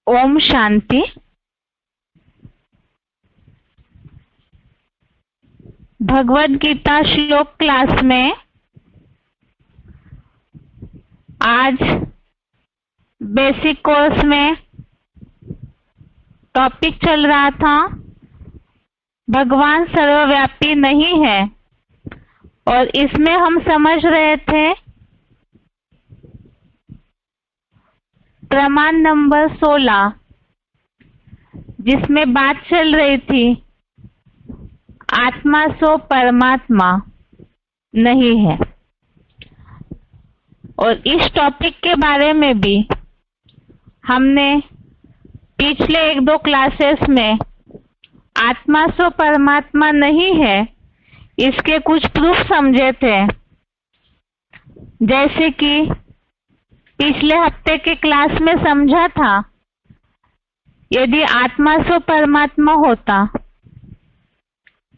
ओम शांति। भगवद गीता श्लोक क्लास में आज बेसिक कोर्स में टॉपिक चल रहा था भगवान सर्वव्यापी नहीं है, और इसमें हम समझ रहे थे प्रमाण नंबर 16 जिसमें बात चल रही थी आत्मा सो परमात्मा नहीं है। और इस टॉपिक के बारे में भी हमने पिछले 1-2 क्लासेस में आत्मा सो परमात्मा नहीं है इसके कुछ प्रूफ समझे थे। जैसे कि पिछले हफ्ते के क्लास में समझा था, यदि आत्मा सो परमात्मा होता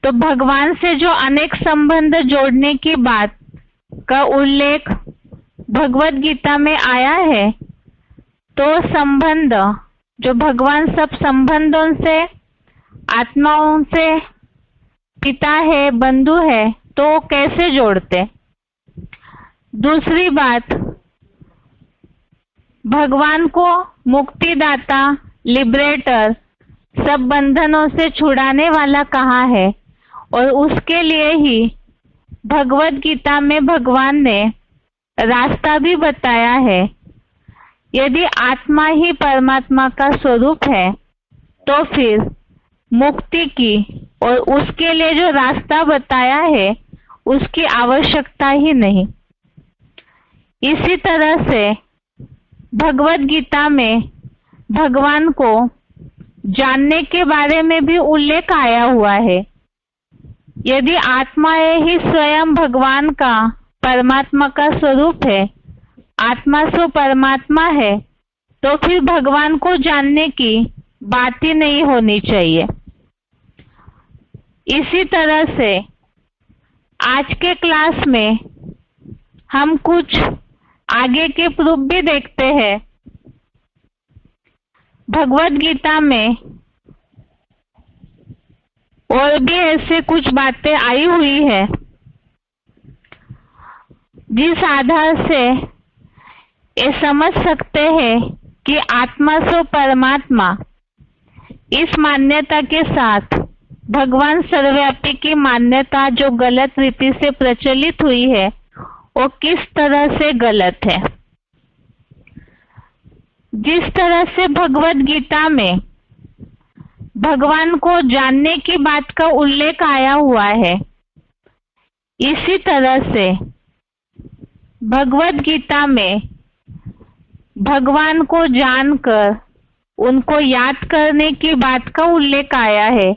तो भगवान से जो अनेक संबंध जोड़ने की बात का उल्लेख भगवद गीता में आया है, तो संबंध जो भगवान सब संबंधों से, आत्माओं से पिता है, बंधु है, तो कैसे जोड़ते। दूसरी बात, भगवान को मुक्तिदाता, लिबरेटर, सब बंधनों से छुड़ाने वाला कहा है, और उसके लिए ही भगवद गीता में भगवान ने रास्ता भी बताया है। यदि आत्मा ही परमात्मा का स्वरूप है तो फिर मुक्ति की और उसके लिए जो रास्ता बताया है उसकी आवश्यकता ही नहीं। इसी तरह से भगवद गीता में भगवान को जानने के बारे में भी उल्लेख आया हुआ है। यदि आत्मा ही स्वयं भगवान का, परमात्मा का स्वरूप है, आत्मा सो परमात्मा है, तो फिर भगवान को जानने की बात ही नहीं होनी चाहिए। इसी तरह से आज के क्लास में हम कुछ आगे के प्रूफ भी देखते हैं। भगवद गीता में और भी ऐसे कुछ बातें आई हुई है जिस आधार से ये समझ सकते हैं कि आत्मा सो परमात्मा इस मान्यता के साथ भगवान सर्वव्यापी की मान्यता जो गलत रीति से प्रचलित हुई है वो किस तरह से गलत है। जिस तरह से भगवद गीता में भगवान को जानने की बात का उल्लेख आया हुआ है, इसी तरह से भगवद गीता में भगवान को जानकर उनको याद करने की बात का उल्लेख आया है,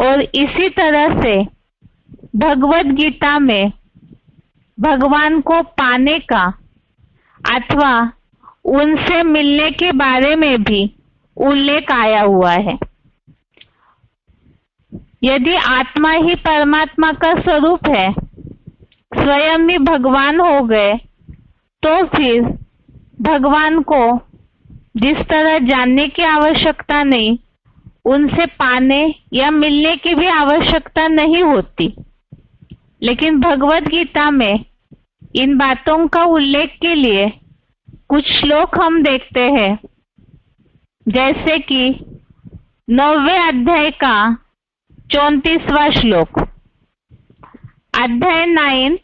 और इसी तरह से भगवद गीता में भगवान को पाने का अथवा उनसे मिलने के बारे में भी उल्लेख आया हुआ है। यदि आत्मा ही परमात्मा का स्वरूप है, स्वयं ही भगवान हो गए, तो फिर भगवान को जिस तरह जानने की आवश्यकता नहीं, उनसे पाने या मिलने की भी आवश्यकता नहीं होती। लेकिन भगवद गीता में इन बातों का उल्लेख के लिए कुछ श्लोक हम देखते हैं। जैसे कि 9वें अध्याय का 34वां श्लोक, अध्याय 9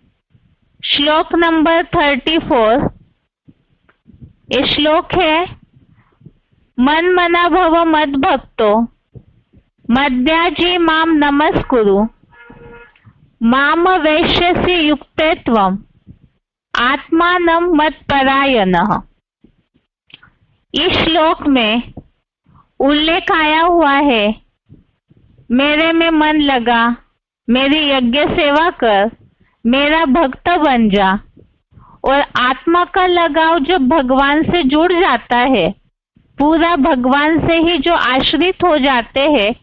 श्लोक नंबर 34। ये श्लोक है, मन मना भव मद भक्तो मद्याजी माम नमस्कुरु माम वैश्यसि युक्ते त्वम आत्मानं मत्परायणः। इस श्लोक में उल्लेख आया हुआ है, मेरे में मन लगा, मेरी यज्ञ सेवा कर, मेरा भक्त बन जा। और आत्मा का लगाव जब भगवान से जुड़ जाता है, पूरा भगवान से ही जो आश्रित हो जाते हैं,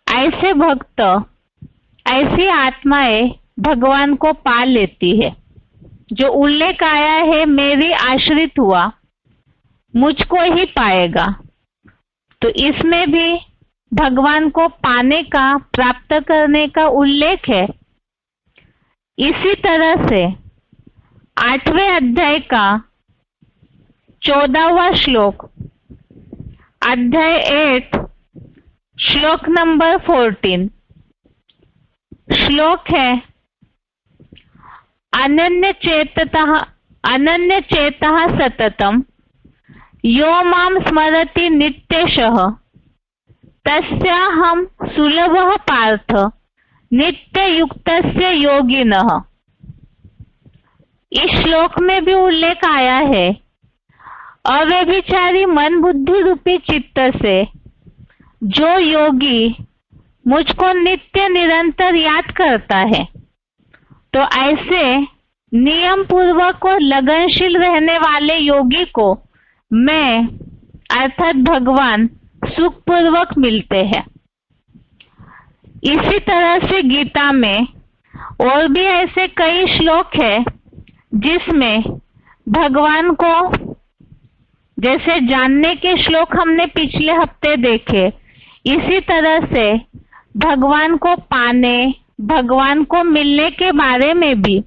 ऐसे भक्त, ऐसी आत्माएं भगवान को पा लेती है। जो उल्लेख आया है, मेरी आश्रित हुआ मुझको ही पाएगा। तो इसमें भी भगवान को पाने का, प्राप्त करने का उल्लेख है। इसी तरह से 8वें अध्याय का 14वां श्लोक, अध्याय 8 श्लोक नंबर 14, श्लोक है अनन्य चेतः सततम यो मां स्मरति नित्यशः तस्याहं सुलभः पार्थ नित्ययुक्तस्य योगिनः। इस श्लोक में भी उल्लेख आया है, अव्यभिचारी मन बुद्धि रूपी चित्त से जो योगी मुझको नित्य निरंतर याद करता है, तो ऐसे नियम पूर्वक और लगनशील रहने वाले योगी को मैं अर्थात भगवान सुखपूर्वक मिलते हैं। इसी तरह से गीता में और भी ऐसे कई श्लोक है जिसमें भगवान को, जैसे जानने के श्लोक हमने पिछले हफ्ते देखे, इसी तरह से भगवान को पाने, भगवान को मिलने के बारे में भी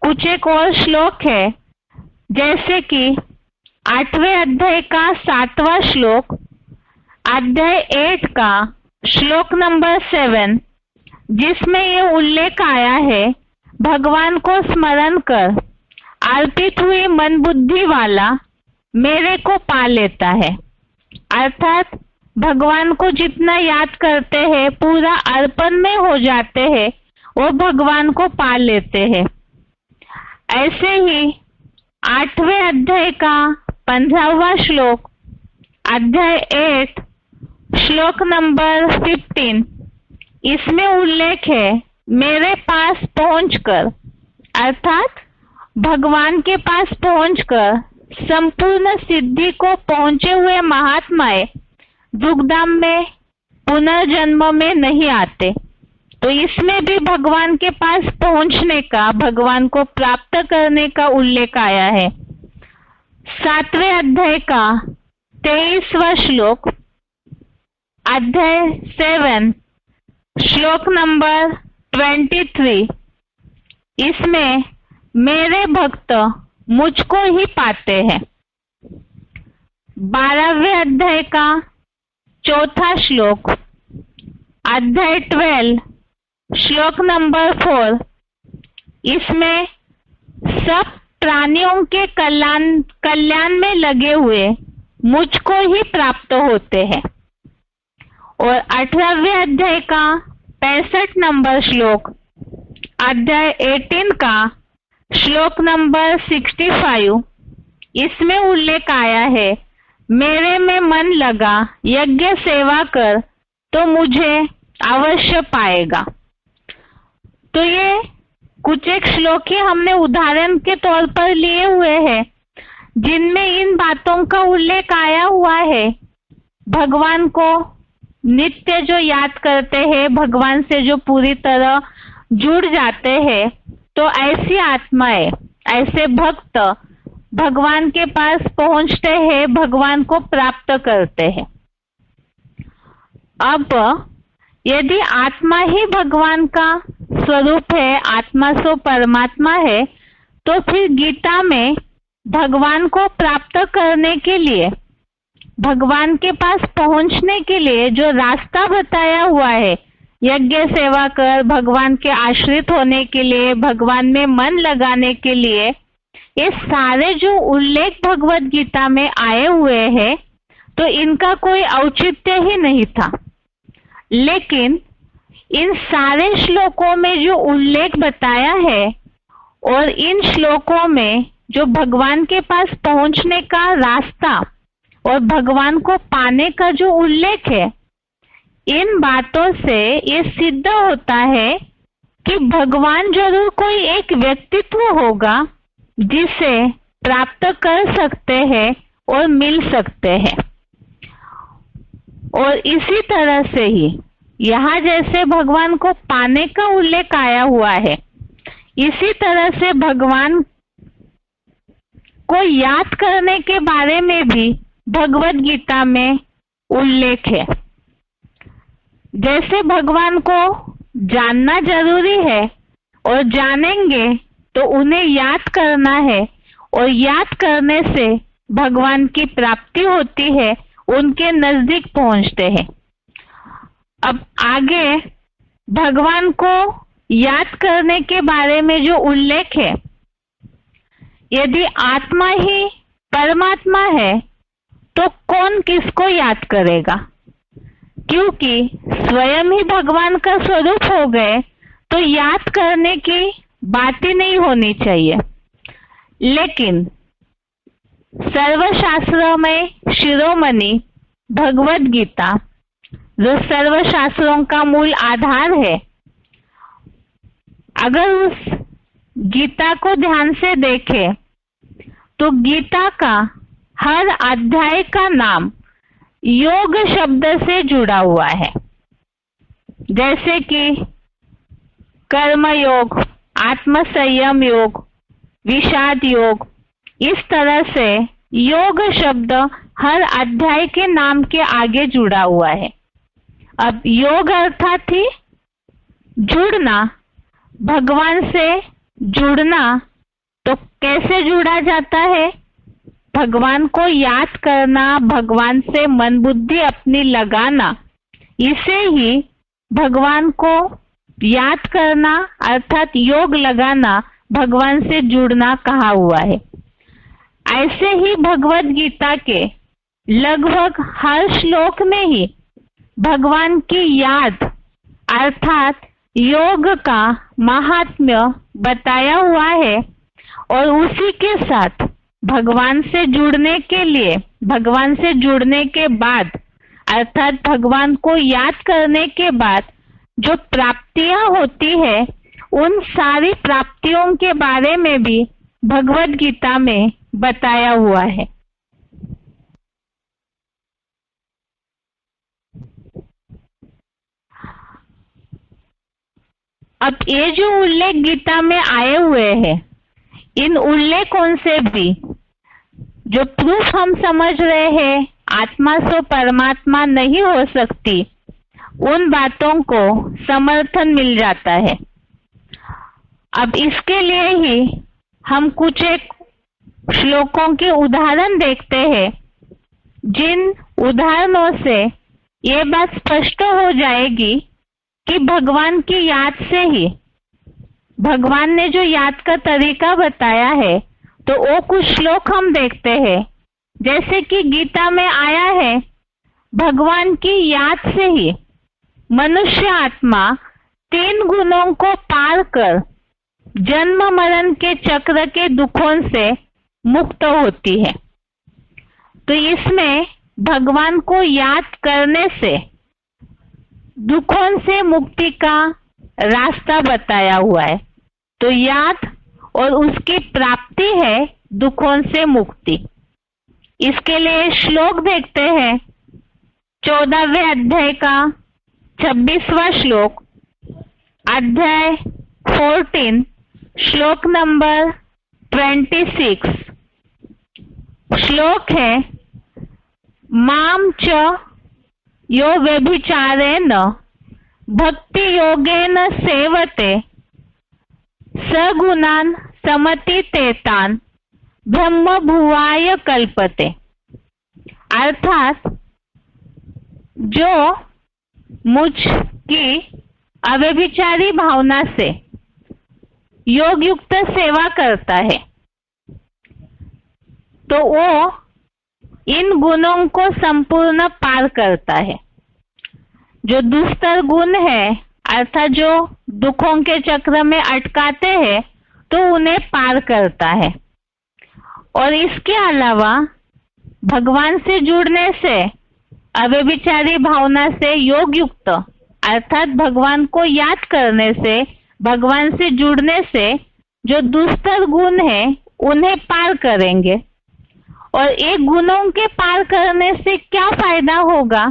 कुछ एक और श्लोक है, जैसे कि 8वें अध्याय का 7वां श्लोक, अध्याय 8 का श्लोक नंबर 7, जिसमें ये उल्लेख आया है, भगवान को स्मरण कर अर्पित हुई मन बुद्धि वाला मेरे को पा लेता है। अर्थात भगवान को जितना याद करते हैं, पूरा अर्पण में हो जाते हैं, वो भगवान को पा लेते हैं। ऐसे ही 8वें अध्याय का 15वां श्लोक, अध्याय 8 श्लोक नंबर 15, इसमें उल्लेख है मेरे पास पहुंचकर, अर्थात भगवान के पास पहुंचकर संपूर्ण सिद्धि को पहुंचे हुए महात्माएं दुखधाम में पुनर्जन्म में नहीं आते। तो इसमें भी भगवान के पास पहुंचने का, भगवान को प्राप्त करने का उल्लेख आया है। 7वें अध्याय का 23वां श्लोक, अध्याय 7 श्लोक नंबर 23, इसमें मेरे भक्त मुझको ही पाते हैं। 12वें अध्याय का 4था श्लोक, अध्याय 12 श्लोक नंबर 4, इसमें सब प्राणियों के कल्याण में लगे हुए मुझको ही प्राप्त होते हैं। और 18वें अध्याय का 65 नंबर श्लोक, अध्याय 18 का श्लोक नंबर 65, इसमें उल्लेख आया है मेरे में मन लगा यज्ञ सेवा कर तो मुझे अवश्य पाएगा। तो ये कुछ एक श्लोक ही हमने उदाहरण के तौर पर लिए हुए हैं, जिनमें इन बातों का उल्लेख आया हुआ है। भगवान को नित्य जो याद करते हैं, भगवान से जो पूरी तरह जुड़ जाते हैं, तो ऐसी आत्माएं, ऐसे भक्त भगवान के पास पहुंचते हैं, भगवान को प्राप्त करते हैं। अब यदि आत्मा ही भगवान का स्वरूप है, आत्मा सो परमात्मा है, तो फिर गीता में भगवान को प्राप्त करने के लिए, भगवान के पास पहुंचने के लिए जो रास्ता बताया हुआ है, यज्ञ सेवा कर, भगवान के आश्रित होने के लिए, भगवान में मन लगाने के लिए, ये सारे जो उल्लेख भगवत गीता में आए हुए हैं, तो इनका कोई औचित्य ही नहीं था। लेकिन इन सारे श्लोकों में जो उल्लेख बताया है और इन श्लोकों में जो भगवान के पास पहुंचने का रास्ता और भगवान को पाने का जो उल्लेख है, इन बातों से ये सिद्ध होता है कि भगवान जरूर कोई एक व्यक्तित्व होगा जिसे प्राप्त कर सकते हैं और मिल सकते हैं। और इसी तरह से ही यहाँ जैसे भगवान को पाने का उल्लेख आया हुआ है, इसी तरह से भगवान को याद करने के बारे में भी भगवत गीता में उल्लेख है। जैसे भगवान को जानना जरूरी है और जानेंगे तो उन्हें याद करना है और याद करने से भगवान की प्राप्ति होती है, उनके नजदीक पहुंचते हैं। अब आगे भगवान को याद करने के बारे में जो उल्लेख है, यदि आत्मा ही परमात्मा है तो कौन किसको याद करेगा? क्योंकि स्वयं ही भगवान का स्वरूप हो गए तो याद करने की बात ही नहीं होनी चाहिए। लेकिन सर्वशास्त्रों में शिरोमणि भगवद गीता, जो सर्वशास्त्रों का मूल आधार है, अगर उस गीता को ध्यान से देखें तो गीता का हर अध्याय का नाम योग शब्द से जुड़ा हुआ है। जैसे कि कर्म योग, आत्म संयम योग, विषाद योग, इस तरह से योग शब्द हर अध्याय के नाम के आगे जुड़ा हुआ है। अब योग अर्थात ही जुड़ना, भगवान से जुड़ना। तो कैसे जुड़ा जाता है? भगवान को याद करना, भगवान से मन बुद्धि अपनी लगाना, इसे ही भगवान को याद करना अर्थात योग लगाना, भगवान से जुड़ना कहा हुआ है। ऐसे ही भगवद गीता के लगभग हर श्लोक में ही भगवान की याद अर्थात योग का महात्म्य बताया हुआ है और उसी के साथ भगवान से जुड़ने के लिए, भगवान से जुड़ने के बाद अर्थात भगवान को याद करने के बाद जो प्राप्तियां होती है, उन सारी प्राप्तियों के बारे में भी भगवद गीता में बताया हुआ है। अब ये जो उल्लेख गीता में आए हुए हैं, इन उल्लेखों से भी जो प्रूफ हम समझ रहे हैं आत्मा सो परमात्मा नहीं हो सकती, उन बातों को समर्थन मिल जाता है। अब इसके लिए ही हम कुछ एक श्लोकों के उदाहरण देखते हैं, जिन उदाहरणों से ये बात स्पष्ट हो जाएगी कि भगवान की याद से ही, भगवान ने जो याद का तरीका बताया है, तो वो कुछ श्लोक हम देखते हैं। जैसे कि गीता में आया है, भगवान की याद से ही मनुष्य आत्मा 3 गुणों को पार कर जन्म मरण के चक्र के दुखों से मुक्त होती है। तो इसमें भगवान को याद करने से दुखों से मुक्ति का रास्ता बताया हुआ है। तो याद और उसकी प्राप्ति है दुखों से मुक्ति। इसके लिए श्लोक देखते हैं। 14वें अध्याय का 26वां श्लोक, अध्याय 14, श्लोक नंबर 26। श्लोक है, माम च यो व्यभिचारेण भक्ति योगेन सेवते सगुणान समतीतेतान ब्रह्म भुवाय कल्पते। अर्थात जो मुझ की अव्यभिचारी भावना से योग युक्त सेवा करता है, तो वो इन गुणों को संपूर्ण पार करता है। जो दुस्तर गुण है अर्थात जो दुखों के चक्र में अटकाते हैं, तो उन्हें पार करता है। और इसके अलावा भगवान से जुड़ने से, अव्यभिचारी भावना से योग युक्त अर्थात भगवान को याद करने से, भगवान से जुड़ने से जो दुस्तर गुण है उन्हें पार करेंगे। और एक गुणों के पार करने से क्या फायदा होगा,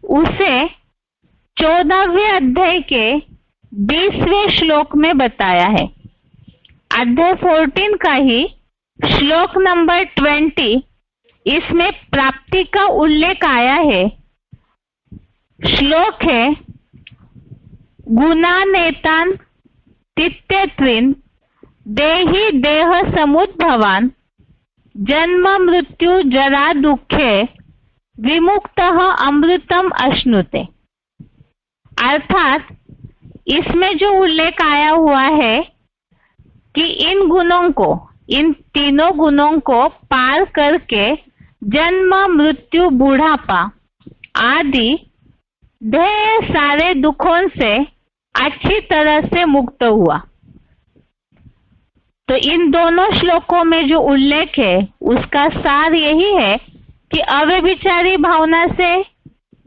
उसे 14वें अध्याय के 20वें श्लोक में बताया है। अध्याय 14 का ही श्लोक नंबर 20, इसमें प्राप्ति का उल्लेख आया है श्लोक है गुणानेतान तित्यत्विन देहि देह समुद्भवान जन्म मृत्यु जरा दुखे विमुक्तः अमृतम अश्नुते। अर्थात इसमें जो उल्लेख आया हुआ है कि इन गुणों को, इन तीनों गुणों को पार करके जन्म मृत्यु बुढ़ापा आदि ढेर सारे दुखों से अच्छी तरह से मुक्त हुआ। तो इन दोनों श्लोकों में जो उल्लेख है उसका सार यही है कि अव्यभिचारी भावना से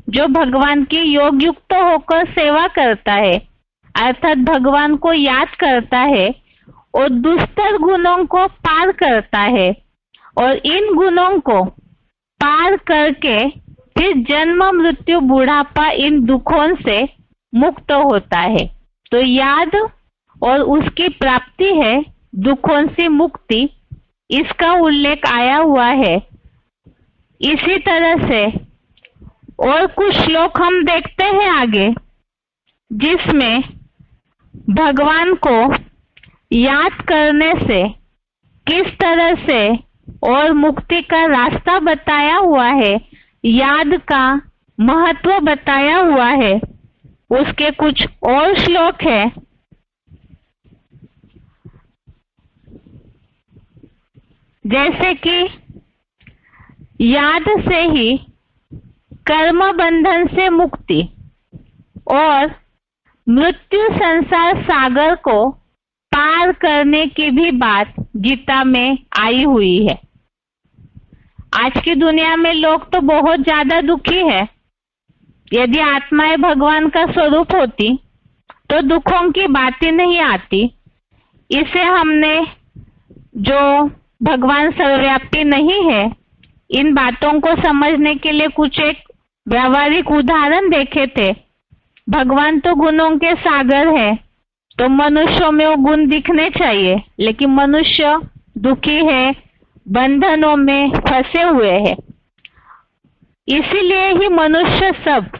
जो भगवान की योग युक्त होकर सेवा करता है, अर्थात भगवान को याद करता है और दुस्तर गुणों को पार करता है और इन गुणों को पार करके फिर जन्म मृत्यु बुढ़ापा इन दुखों से मुक्त होता है। तो याद और उसकी प्राप्ति है दुखों से मुक्ति, इसका उल्लेख आया हुआ है। इसी तरह से और कुछ श्लोक हम देखते हैं आगे, जिसमें भगवान को याद करने से किस तरह से और मुक्ति का रास्ता बताया हुआ है, याद का महत्व बताया हुआ है। उसके कुछ और श्लोक है, जैसे कि याद से ही कर्म बंधन से मुक्ति और मृत्यु संसार सागर को पार करने की भी बात गीता में आई हुई है। आज की दुनिया में लोग तो बहुत ज्यादा दुखी है। यदि आत्माएं भगवान का स्वरूप होती तो दुखों की बात ही नहीं आती। इसे हमने, जो भगवान सर्वव्यापी नहीं है, इन बातों को समझने के लिए कुछ एक व्यावहारिक उदाहरण देखे थे। भगवान तो गुणों के सागर है, तो मनुष्यों में वो गुण दिखने चाहिए, लेकिन मनुष्य दुखी है, बंधनों में फंसे हुए हैं। इसीलिए ही मनुष्य सब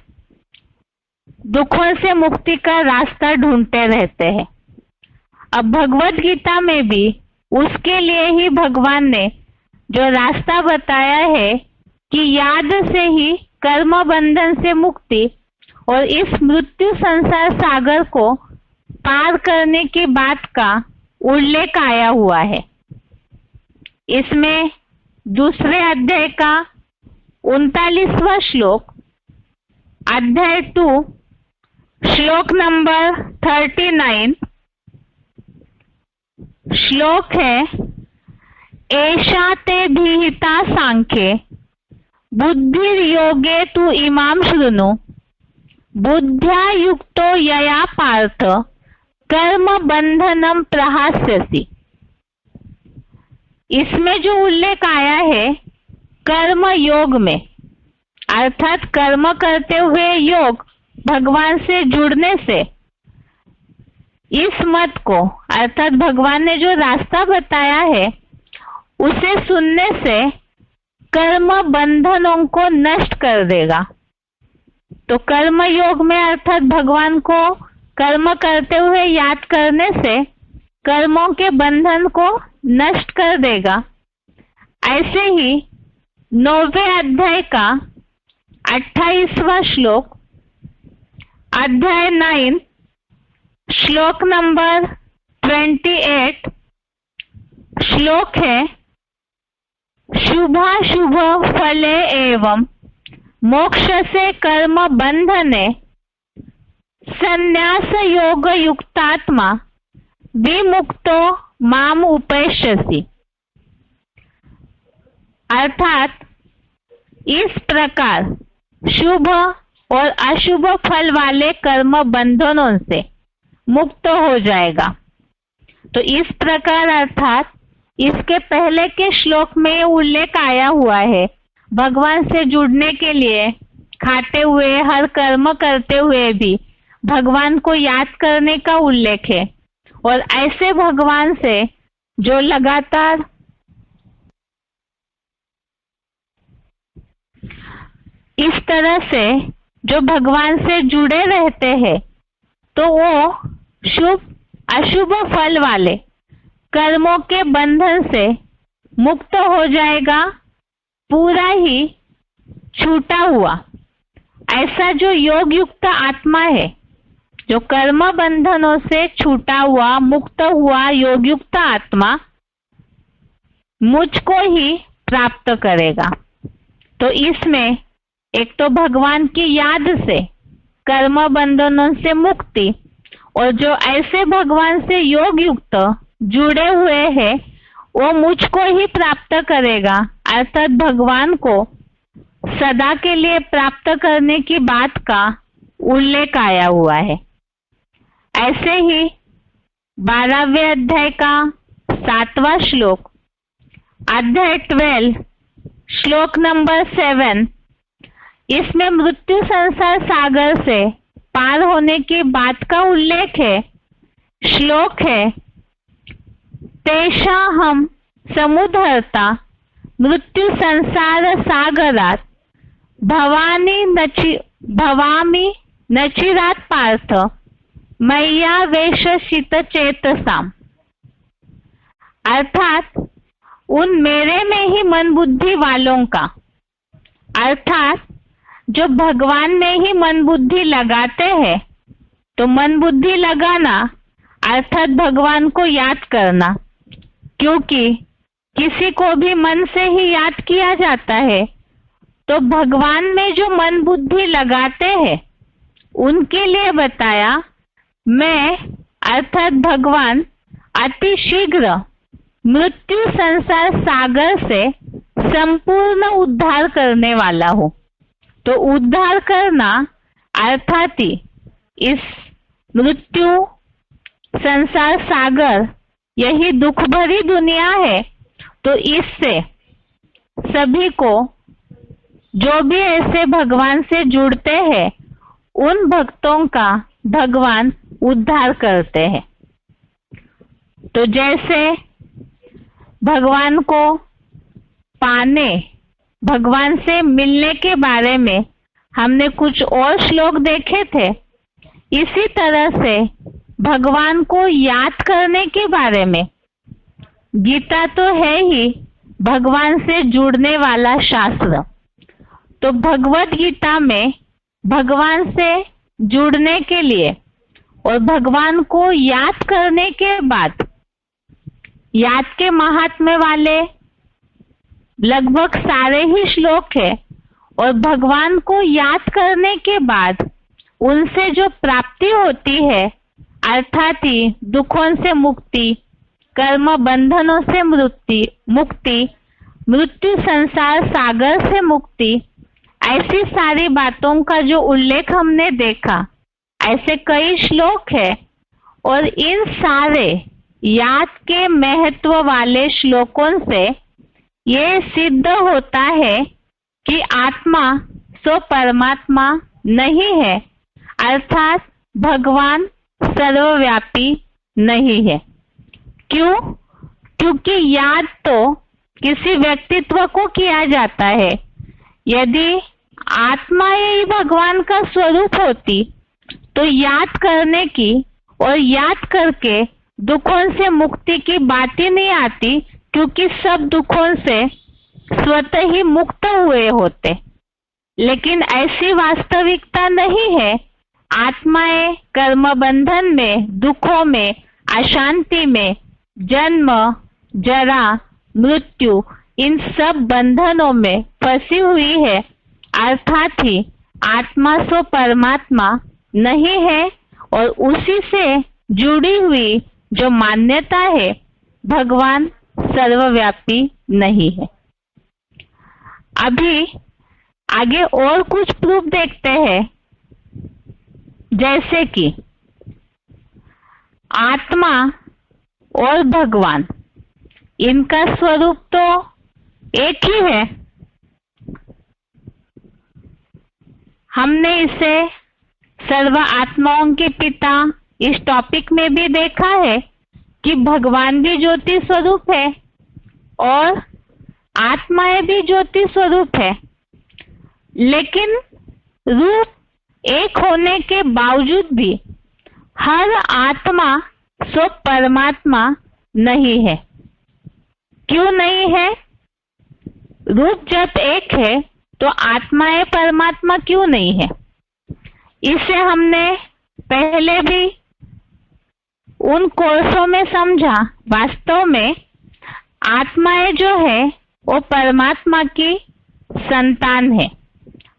दुखों से मुक्ति का रास्ता ढूंढते रहते हैं। अब भगवत गीता में भी उसके लिए ही भगवान ने जो रास्ता बताया है कि याद से ही कर्म बंधन से मुक्ति और इस मृत्यु संसार सागर को पार करने की बात का उल्लेख आया हुआ है। इसमें दूसरे अध्याय का 39वां श्लोक, अध्याय 2 श्लोक नंबर 39 श्लोक है एषा ते भीहिता सांख्ये बुद्धिर्योगे तु इमाम शृणु बुद्ध्या युक्तो यया पार्थ कर्म बंधनम प्रहास्यसि। इसमें जो उल्लेख आया है कर्म योग में, अर्थात कर्म करते हुए योग, भगवान से जुड़ने से, इस मत को अर्थात भगवान ने जो रास्ता बताया है उसे सुनने से कर्म बंधनों को नष्ट कर देगा। तो कर्म योग में अर्थात भगवान को कर्म करते हुए याद करने से कर्मों के बंधन को नष्ट कर देगा। ऐसे ही 9वें अध्याय का 28वां श्लोक, अध्याय 9 श्लोक नंबर 28 श्लोक है शुभाशुभ फले एवं मोक्ष से कर्म बंधने संन्यास योग युक्तात्मा विमुक्तो माम उपैष्यसि। अर्थात इस प्रकार शुभ और अशुभ फल वाले कर्म बंधनों से मुक्त हो जाएगा। तो इस प्रकार अर्थात इसके पहले के श्लोक में उल्लेख आया हुआ है, भगवान से जुड़ने के लिए खाते हुए, हर कर्म करते हुए भी भगवान को याद करने का उल्लेख है। और ऐसे भगवान से जो लगातार इस तरह से जो भगवान से जुड़े रहते हैं तो वो शुभ अशुभ फल वाले कर्मों के बंधन से मुक्त हो जाएगा, पूरा ही छूटा हुआ। ऐसा जो योग युक्त आत्मा है, जो कर्म बंधनों से छूटा हुआ मुक्त हुआ योग युक्त आत्मा मुझको ही प्राप्त करेगा। तो इसमें एक तो भगवान की याद से कर्म बंधनों से मुक्ति, और जो ऐसे भगवान से योग युक्त जुड़े हुए हैं वो मुझको ही प्राप्त करेगा, अर्थात भगवान को सदा के लिए प्राप्त करने की बात का उल्लेख आया हुआ है। ऐसे ही 12वें अध्याय का 7वां श्लोक, अध्याय 12 श्लोक नंबर 7, इसमें मृत्यु संसार सागर से पार होने की बात का उल्लेख है। श्लोक है, तेषा हम समुद्धरता मृत्यु संसार सागरात भवामी नचिरात पार्थ मैया वेशशित चेतसाम। अर्थात उन मेरे में ही मन बुद्धि वालों का, अर्थात जो भगवान में ही मन बुद्धि लगाते हैं, तो मन बुद्धि लगाना अर्थात भगवान को याद करना, क्योंकि किसी को भी मन से ही याद किया जाता है। तो भगवान में जो मन बुद्धि लगाते हैं उनके लिए बताया, मैं अर्थात भगवान अति शीघ्र मृत्यु संसार सागर से संपूर्ण उद्धार करने वाला हूँ। तो उद्धार करना अर्थात ही इस मृत्यु संसार सागर, यही दुख भरी दुनिया है, तो इससे सभी को, जो भी ऐसे भगवान से जुड़ते हैं, उन भक्तों का भगवान उद्धार करते हैं। तो जैसे भगवान को पाने, भगवान से मिलने के बारे में हमने कुछ और श्लोक देखे थे, इसी तरह से भगवान को याद करने के बारे में गीता तो है ही भगवान से जुड़ने वाला शास्त्र। तो भगवत गीता में भगवान से जुड़ने के लिए और भगवान को याद करने के बाद, याद के महात्म्य वाले लगभग सारे ही श्लोक है, और भगवान को याद करने के बाद उनसे जो प्राप्ति होती है, अर्थात ही दुखों से मुक्ति, कर्म बंधनों से मुक्ति, मृत्यु संसार सागर से मुक्ति, ऐसी सारी बातों का जो उल्लेख हमने देखा, ऐसे कई श्लोक है। और इन सारे याद के महत्व वाले श्लोकों से ये सिद्ध होता है कि आत्मा सो परमात्मा नहीं है, अर्थात भगवान सर्वव्यापी नहीं है। क्यों? क्योंकि याद तो किसी व्यक्तित्व को किया जाता है। यदि आत्मा ही भगवान का स्वरूप होती तो याद करने की और याद करके दुखों से मुक्ति की बात ही नहीं आती, क्योंकि सब दुखों से स्वतः ही मुक्त हुए होते। लेकिन ऐसी वास्तविकता नहीं है। आत्माएं कर्म बंधन में, दुखों में, अशांति में, जन्म जरा मृत्यु, इन सब बंधनों में फंसी हुई है, अर्थात ही आत्मा सो परमात्मा नहीं है। और उसी से जुड़ी हुई जो मान्यता है, भगवान सर्वव्यापी नहीं है। अभी आगे और कुछ प्रूफ देखते हैं, जैसे कि आत्मा और भगवान, इनका स्वरूप तो एक ही है। हमने इसे सर्व आत्माओं के पिता इस टॉपिक में भी देखा है कि भगवान भी ज्योति स्वरूप है और आत्माएं भी ज्योति स्वरूप है, लेकिन रूप एक होने के बावजूद भी हर आत्मा सो परमात्मा नहीं है। क्यों नहीं है? रूप जब एक है तो आत्माएं परमात्मा क्यों नहीं है? इसे हमने पहले भी उन कोर्सों में समझा। वास्तव में आत्माएं जो है वो परमात्मा की संतान है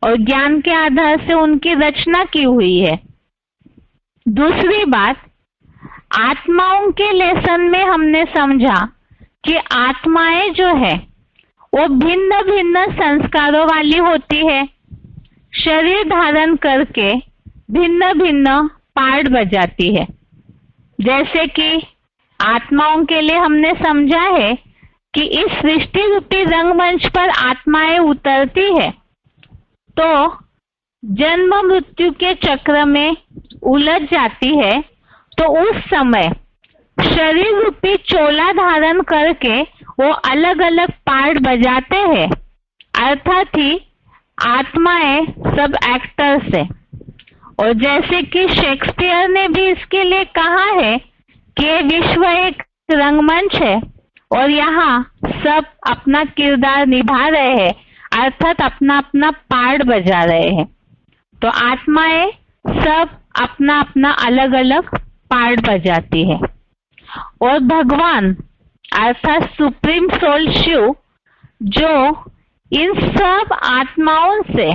और ज्ञान के आधार से उनकी रचना की हुई है। दूसरी बात, आत्माओं के लेसन में हमने समझा कि आत्माएं जो है वो भिन्न भिन्न संस्कारों वाली होती है। शरीर धारण करके भिन्न भिन्न पार्ट बजाती है। जैसे कि आत्माओं के लिए हमने समझा है कि इस सृष्टि रूपी रंगमंच पर आत्माएं उतरती है तो जन्म मृत्यु के चक्र में उलझ जाती है, तो उस समय शरीर रूपी चोला धारण करके वो अलग अलग पार्ट बजाते हैं। अर्थात ही आत्माएं सब एक्टर्स है। और जैसे कि शेक्सपियर ने भी इसके लिए कहा है कि विश्व एक रंगमंच है और यहाँ सब अपना किरदार निभा रहे हैं, अर्थात अपना अपना पार्ट बजा रहे हैं। तो आत्माएं सब अपना अपना अलग अलग पार्ट बजाती है। और भगवान अर्थात सुप्रीम सोल शिव जो इन सब आत्माओं से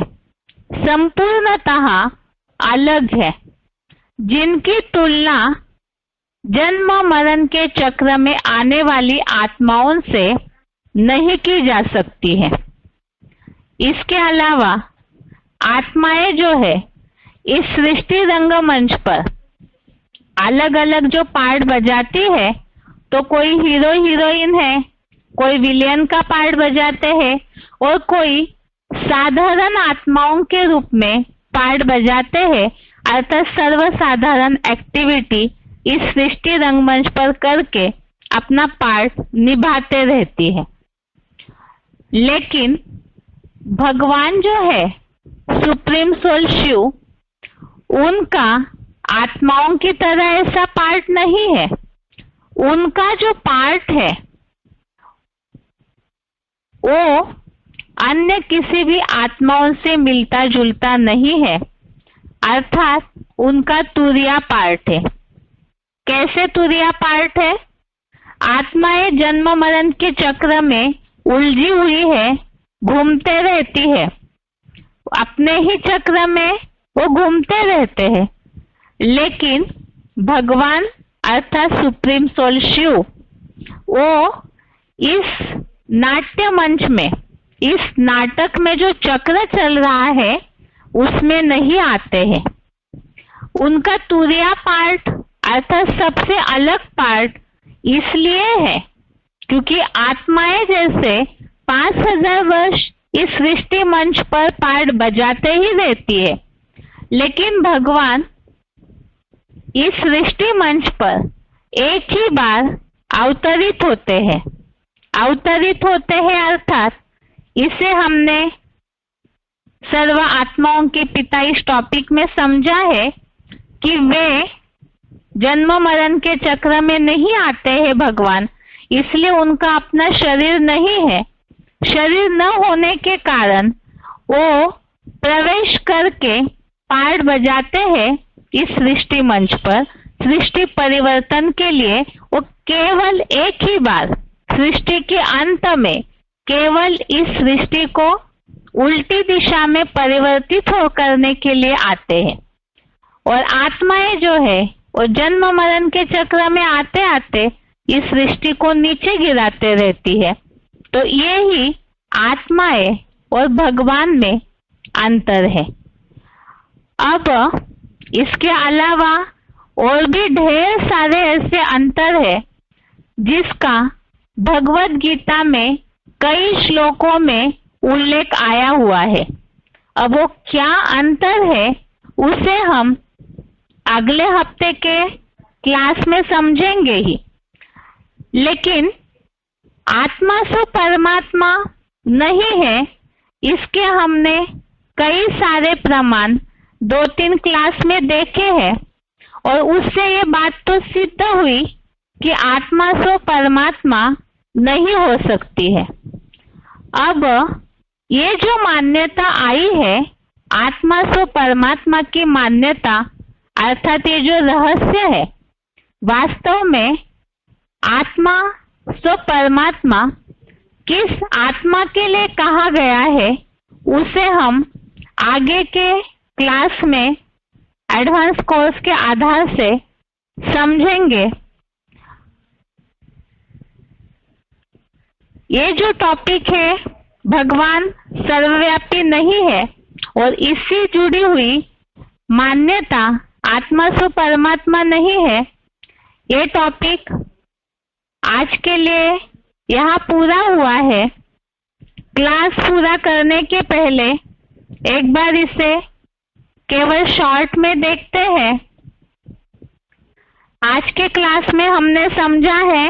संपूर्णतः अलग है, जिनकी तुलना जन्म मरण के चक्र में आने वाली आत्माओं से नहीं की जा सकती है। इसके अलावा आत्माएं जो है इस सृष्टि रंगमंच पर अलग अलग जो पार्ट बजाती है, तो कोई हीरो हीरोइन है, कोई विलेन का पार्ट बजाते हैं और कोई साधारण आत्माओं के रूप में पार्ट बजाते हैं। अर्थात सर्वसाधारण एक्टिविटी इस सृष्टि रंगमंच पर करके अपना पार्ट निभाते रहती है। लेकिन भगवान जो है सुप्रीम सोल शिव, उनका आत्माओं की तरह ऐसा पार्ट नहीं है। उनका जो पार्ट है वो अन्य किसी भी आत्माओं से मिलता जुलता नहीं है। अर्थात उनका तुरिया पार्ट है। कैसे तुरिया पार्ट है? आत्माएं जन्म मरण के चक्र में उलझी हुई है, घूमते रहती है, अपने ही चक्र में वो घूमते रहते हैं। लेकिन भगवान अर्थात सुप्रीम सोल शिव वो इस नाट्य मंच में, इस नाटक में जो चक्र चल रहा है उसमें नहीं आते हैं। उनका तुरिया पार्ट अर्थात सबसे अलग पार्ट इसलिए है क्योंकि आत्माएं जैसे 5000 वर्ष इस सृष्टि मंच पर पार्ट बजाते ही रहती है, लेकिन भगवान इस सृष्टि मंच पर एक ही बार अवतरित होते हैं। अवतरित होते हैं अर्थात इसे हमने सर्व आत्माओं के पिता इस टॉपिक में समझा है कि वे जन्म मरण के चक्र में नहीं आते हैं भगवान, इसलिए उनका अपना शरीर नहीं है। शरीर न होने के कारण वो प्रवेश करके पार्ट बजाते हैं इस सृष्टि मंच पर। सृष्टि परिवर्तन के लिए वो केवल एक ही बार सृष्टि के अंत में केवल इस सृष्टि को उल्टी दिशा में परिवर्तित हो करने के लिए आते हैं। और आत्माएं जो है वो जन्म मरण के चक्र में आते आते इस सृष्टि को नीचे गिराते रहती है। तो ये ही आत्माएं और भगवान में अंतर है। अब इसके अलावा और भी ढेर सारे ऐसे अंतर है जिसका भगवत गीता में कई श्लोकों में उल्लेख आया हुआ है। अब वो क्या अंतर है उसे हम अगले हफ्ते के क्लास में समझेंगे ही। लेकिन आत्मा से परमात्मा नहीं है, इसके हमने कई सारे प्रमाण 2-3 क्लास में देखे हैं और उससे ये बात तो सिद्ध हुई कि आत्मा सो परमात्मा नहीं हो सकती है। अब ये जो मान्यता आई है आत्मा सो परमात्मा की मान्यता, अर्थात ये जो रहस्य है, वास्तव में आत्मा सो परमात्मा किस आत्मा के लिए कहा गया है उसे हम आगे के क्लास में एडवांस कोर्स के आधार से समझेंगे। ये जो टॉपिक है भगवान सर्वव्यापी नहीं है और इससे जुड़ी हुई मान्यता आत्मा सो परमात्मा नहीं है, ये टॉपिक आज के लिए यहाँ पूरा हुआ है। क्लास पूरा करने के पहले एक बार इसे केवल शॉर्ट में देखते हैं। आज के क्लास में हमने समझा है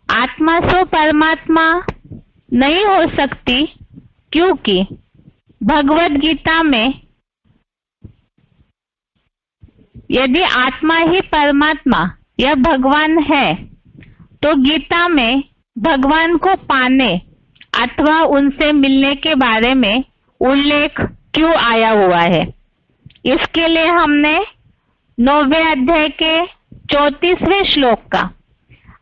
आत्मा सो परमात्मा नहीं हो सकती क्योंकि भगवत गीता में यदि आत्मा ही परमात्मा या भगवान है तो गीता में भगवान को पाने अथवा उनसे मिलने के बारे में उल्लेख क्यों आया हुआ है। इसके लिए हमने 9वें अध्याय के 34वें श्लोक का,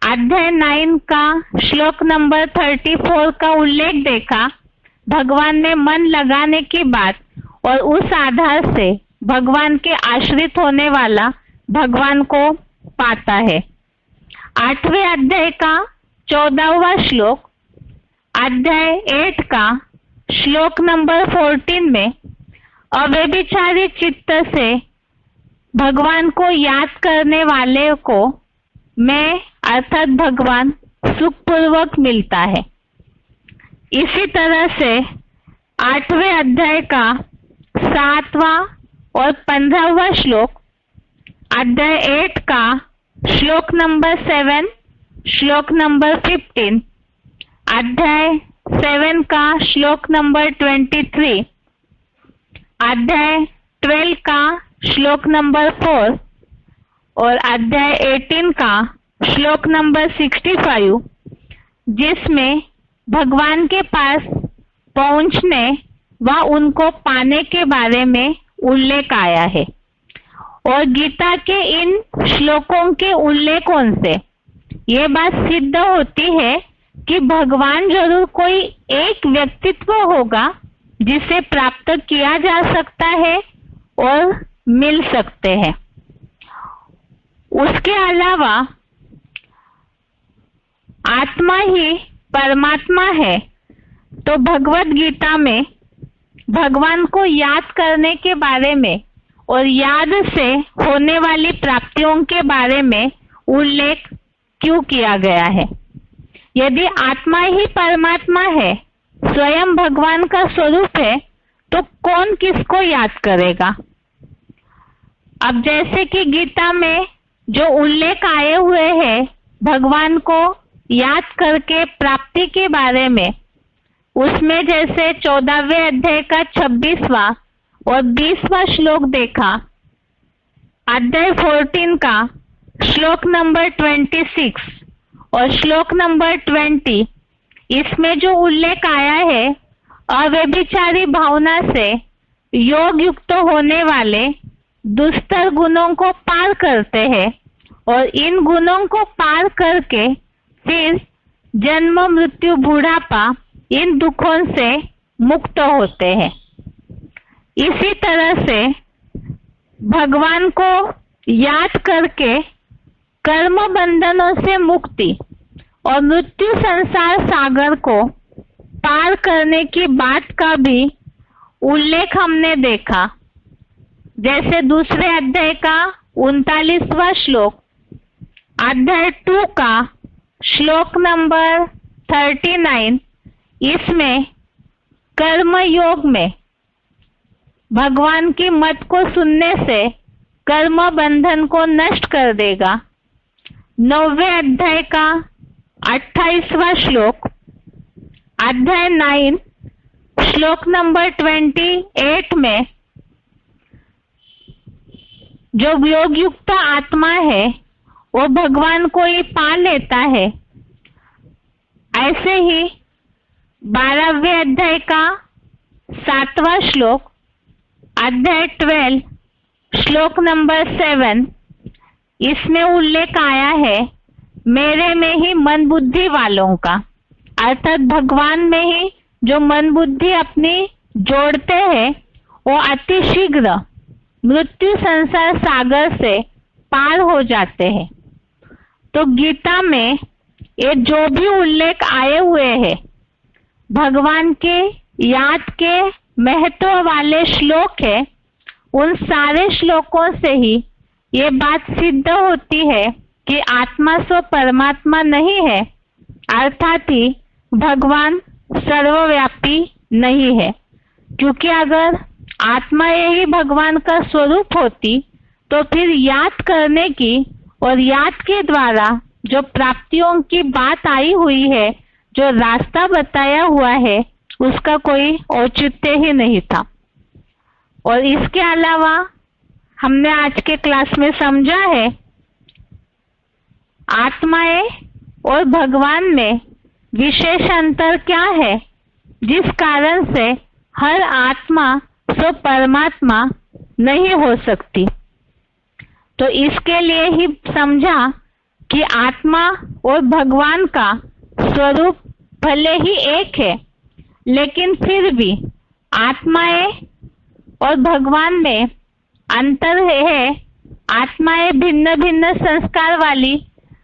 अध्याय 9 का श्लोक नंबर 34 का उल्लेख देखा। भगवान ने मन लगाने की बात और उस आधार से भगवान के आश्रित होने वाला भगवान को पाता है। 8वें अध्याय का 14वां श्लोक, अध्याय 8 का श्लोक नंबर 14 में अव्यभिचारी चित्त से भगवान को याद करने वाले को मैं अर्थात भगवान सुखपूर्वक मिलता है। इसी तरह से 8वें अध्याय का 7वां और 15वां श्लोक, अध्याय 8 का श्लोक नंबर 7, श्लोक नंबर 15, अध्याय 7 का श्लोक नंबर 23, अध्याय 12 का श्लोक नंबर 4 और अध्याय 18 का श्लोक नंबर 65, जिसमें भगवान के पास पहुंचने व उनको पाने के बारे में उल्लेख आया है। और गीता के इन श्लोकों के उल्लेखों से ये बात सिद्ध होती है कि भगवान जरूर कोई एक व्यक्तित्व होगा जिसे प्राप्त किया जा सकता है और मिल सकते हैं। उसके अलावा आत्मा ही परमात्मा है तो भगवत गीता में भगवान को याद करने के बारे में और याद से होने वाली प्राप्तियों के बारे में उल्लेख क्यों किया गया है। यदि आत्मा ही परमात्मा है, स्वयं भगवान का स्वरूप है, तो कौन किसको याद करेगा। अब जैसे कि गीता में जो उल्लेख आए हुए हैं भगवान को याद करके प्राप्ति के बारे में, उसमें जैसे 14वें अध्याय का 26वां और 20वां श्लोक देखा, अध्याय 14 का श्लोक नंबर 26 और श्लोक नंबर 20, इसमें जो उल्लेख आया है अव्यभिचारी भावना से योग युक्त होने वाले दुस्तर गुणों को पार करते हैं और इन गुणों को पार करके फिर जन्म मृत्यु बुढ़ापा इन दुखों से मुक्त होते हैं। इसी तरह से भगवान को याद करके कर्म बंधनों से मुक्ति और मृत्यु संसार सागर को पार करने की बात का भी उल्लेख हमने देखा। जैसे दूसरे अध्याय का 39वां श्लोक, अध्याय 2 का श्लोक नंबर 39, इसमें कर्म योग में भगवान की मत को सुनने से कर्म बंधन को नष्ट कर देगा। 9वें अध्याय का 28वां श्लोक, अध्याय 9 श्लोक नंबर 28 में जो योग युक्त आत्मा है वो भगवान को ही पा लेता है। ऐसे ही 12वें अध्याय का 7वां श्लोक, अध्याय 12 श्लोक नंबर 7, इसमें उल्लेख आया है मेरे में ही मन बुद्धि वालों का, अर्थात भगवान में ही जो मन बुद्धि अपनी जोड़ते हैं वो अतिशीघ्र मृत्यु संसार सागर से पार हो जाते हैं। तो गीता में ये जो भी उल्लेख आए हुए हैं भगवान के याद के महत्व वाले श्लोक है, उन सारे श्लोकों से ही ये बात सिद्ध होती है कि आत्मा सो परमात्मा नहीं है, अर्थात ही भगवान सर्वव्यापी नहीं है। क्योंकि अगर आत्मा यही भगवान का स्वरूप होती तो फिर याद करने की और याद के द्वारा जो प्राप्तियों की बात आई हुई है, जो रास्ता बताया हुआ है, उसका कोई औचित्य ही नहीं था। और इसके अलावा हमने आज के क्लास में समझा है आत्माएं और भगवान में विशेष अंतर क्या है, जिस कारण से हर आत्मा सो परमात्मा नहीं हो सकती। तो इसके लिए ही समझा कि आत्मा और भगवान का स्वरूप भले ही एक है, लेकिन फिर भी आत्माएं और भगवान में अंतर है। आत्माएं भिन्न भिन्न संस्कार वाली,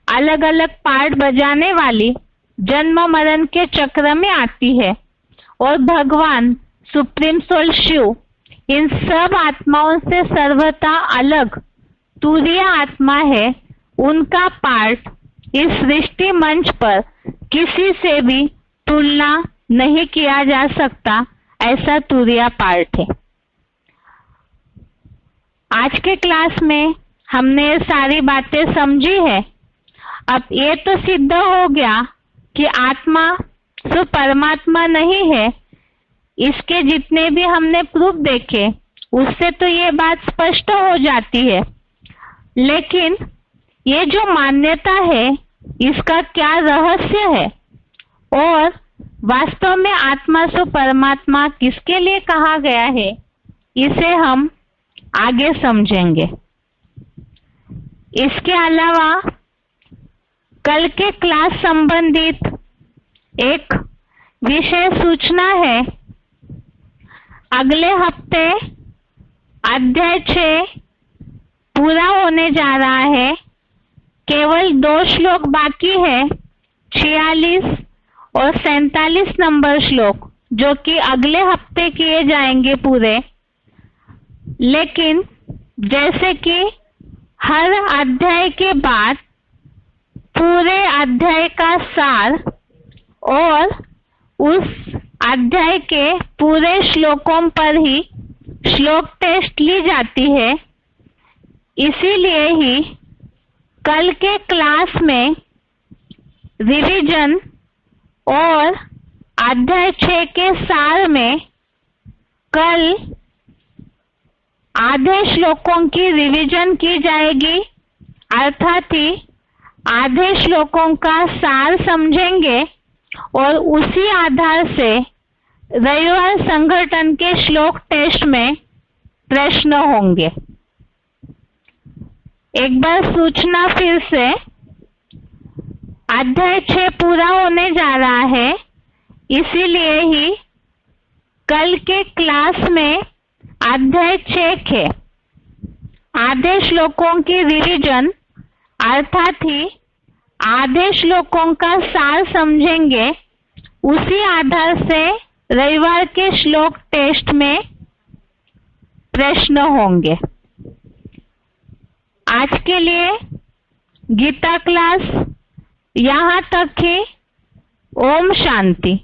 अलग अलग पार्ट बजाने वाली जन्म मरण के चक्र में आती है, और भगवान सुप्रीम सोल शिव इन सब आत्माओं से सर्वथा अलग तुरीय आत्मा है। उनका पार्ट इस सृष्टि मंच पर किसी से भी तुलना नहीं किया जा सकता, ऐसा तुरीय पार्ट है। आज के क्लास में हमने ये सारी बातें समझी है। अब ये तो सिद्ध हो गया कि आत्मा सो परमात्मा नहीं है। इसके जितने भी हमने प्रूफ देखे उससे तो ये बात स्पष्ट हो जाती है, लेकिन ये जो मान्यता है इसका क्या रहस्य है और वास्तव में आत्मा सो परमात्मा किसके लिए कहा गया है, इसे हम आगे समझेंगे। इसके अलावा कल के क्लास संबंधित एक विशेष सूचना है। अगले हफ्ते अध्याय 6 पूरा होने जा रहा है। केवल 2 श्लोक बाकी है, 46 और 47 नंबर श्लोक, जो कि अगले हफ्ते किए जाएंगे पूरे। लेकिन जैसे कि हर अध्याय के बाद पूरे अध्याय का सार और उस अध्याय के पूरे श्लोकों पर ही श्लोक टेस्ट ली जाती है, इसीलिए ही कल के क्लास में रिवीजन और अध्याय 6 के सार में कल आधे श्लोकों की रिवीजन की जाएगी, अर्थात ही आधे श्लोकों का सार समझेंगे और उसी आधार से रविवार संगठन के श्लोक टेस्ट में प्रश्न होंगे। एक बार सूचना फिर से, अध्याय 6 पूरा होने जा रहा है, इसीलिए ही कल के क्लास में अध्याय 6 है। आधे श्लोकों की रिवीजन अर्थात ही आधे श्लोकों का सार समझेंगे, उसी आधार से रविवार के श्लोक टेस्ट में प्रश्न होंगे। आज के लिए गीता क्लास यहाँ तक ही। ओम शांति।